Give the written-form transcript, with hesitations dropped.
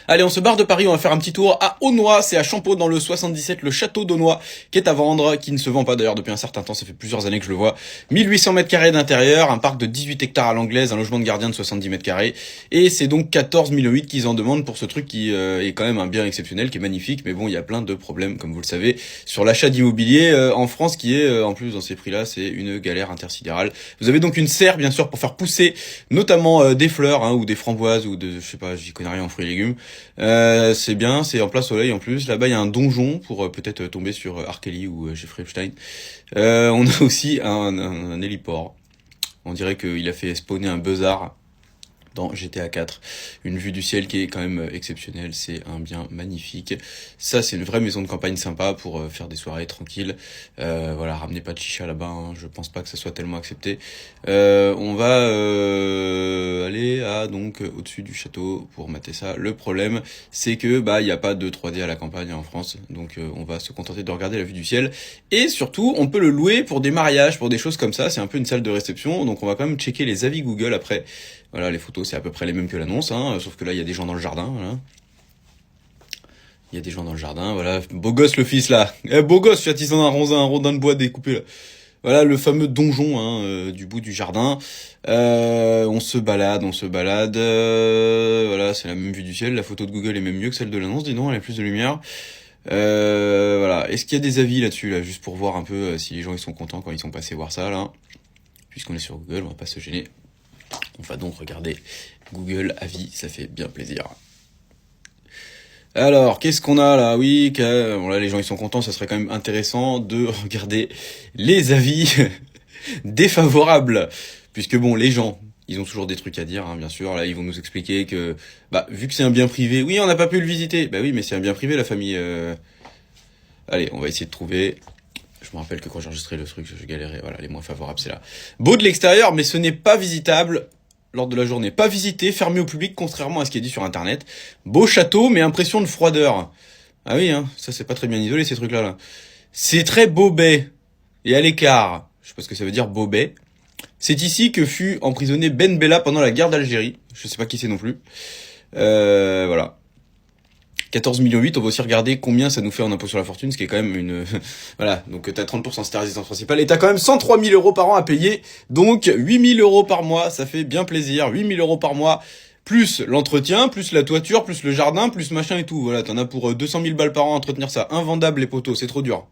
Allez, on se barre de Paris, on va faire un petit tour à Aunois, c'est à Champeaux dans le 77, le château d'Aunois qui est à vendre, qui ne se vend pas d'ailleurs depuis un certain temps, ça fait plusieurs années que je le vois. 1800 mètres carrés d'intérieur, un parc de 18 hectares à l'anglaise, un logement de gardien de 70 mètres carrés, et c'est donc 14 millions qu'ils en demandent pour ce truc qui est quand même un bien exceptionnel, qui est magnifique, mais bon, il y a plein de problèmes, comme vous le savez, sur l'achat d'immobilier en France, qui est, en plus, dans ces prix-là, c'est une galère intersidérale. Vous avez donc une serre, bien sûr, pour faire pousser notamment des fleurs, hein, ou des framboises, ou de, je sais pas, j'y connais rien en fruits et légumes. C'est bien, c'est en plein soleil en plus. Là-bas, il y a un donjon pour peut-être tomber sur R. Kelly ou Jeffrey Epstein. On a aussi un héliport. On dirait qu'il a fait spawner un buzzard dans GTA 4. Une vue du ciel qui est quand même exceptionnelle, c'est un bien magnifique. Ça, c'est une vraie maison de campagne sympa pour faire des soirées tranquilles. Voilà, ramenez pas de chicha là-bas, hein. Je pense pas que ça soit tellement accepté. On va aller à donc au-dessus du château pour mater ça. Le problème, c'est que il y a pas de 3D à la campagne en France, donc on va se contenter de regarder la vue du ciel. Et surtout, on peut le louer pour des mariages, pour des choses comme ça. C'est un peu une salle de réception, donc on va quand même checker les avis Google après. Voilà, les photos, c'est à peu près les mêmes que l'annonce, hein, sauf que là, il y a des gens dans le jardin, voilà. Il y a des gens dans le jardin, voilà. Beau gosse, le fils, là. Beau gosse, châtissant un rondin de bois découpé, là. Voilà, le fameux donjon, hein, du bout du jardin. On se balade, voilà, c'est la même vue du ciel. La photo de Google est même mieux que celle de l'annonce, dis donc, elle a plus de lumière. Voilà. Est-ce qu'il y a des avis là-dessus, là, juste pour voir un peu si les gens, ils sont contents quand ils sont passés voir ça, là. Puisqu'on est sur Google, on va pas se gêner. On va donc regarder Google avis, ça fait bien plaisir. Alors, qu'est-ce qu'on a là? Oui, bon là les gens ils sont contents, ça serait quand même intéressant de regarder les avis défavorables. Puisque bon, les gens, ils ont toujours des trucs à dire, hein, bien sûr. Là, ils vont nous expliquer que, vu que c'est un bien privé, oui, on n'a pas pu le visiter. Oui, mais c'est un bien privé, la famille. Allez, on va essayer de trouver. Je me rappelle que quand j'enregistrais le truc, je galérais. Voilà, les moins favorables, c'est là. Beau de l'extérieur, mais ce n'est pas visitable lors de la journée. Pas visité, fermé au public, contrairement à ce qui est dit sur Internet. Beau château, mais impression de froideur. Ah oui, hein, ça c'est pas très bien isolé, ces trucs-là. Là. C'est très bobet et à l'écart. Je sais pas ce que ça veut dire, bobet. C'est ici que fut emprisonné Ben Bella pendant la guerre d'Algérie. Je sais pas qui c'est non plus. Voilà. 14 millions 8, on va aussi regarder combien ça nous fait en impôt sur la fortune, ce qui est quand même une... voilà, donc t'as 30%, c'est ta résidence principale, et t'as quand même 103 000 euros par an à payer, donc 8 000 euros par mois, ça fait bien plaisir, 8 000 euros par mois, plus l'entretien, plus la toiture, plus le jardin, plus machin et tout, voilà, t'en as pour 200 000 balles par an à entretenir ça, invendable les poteaux, c'est trop dur.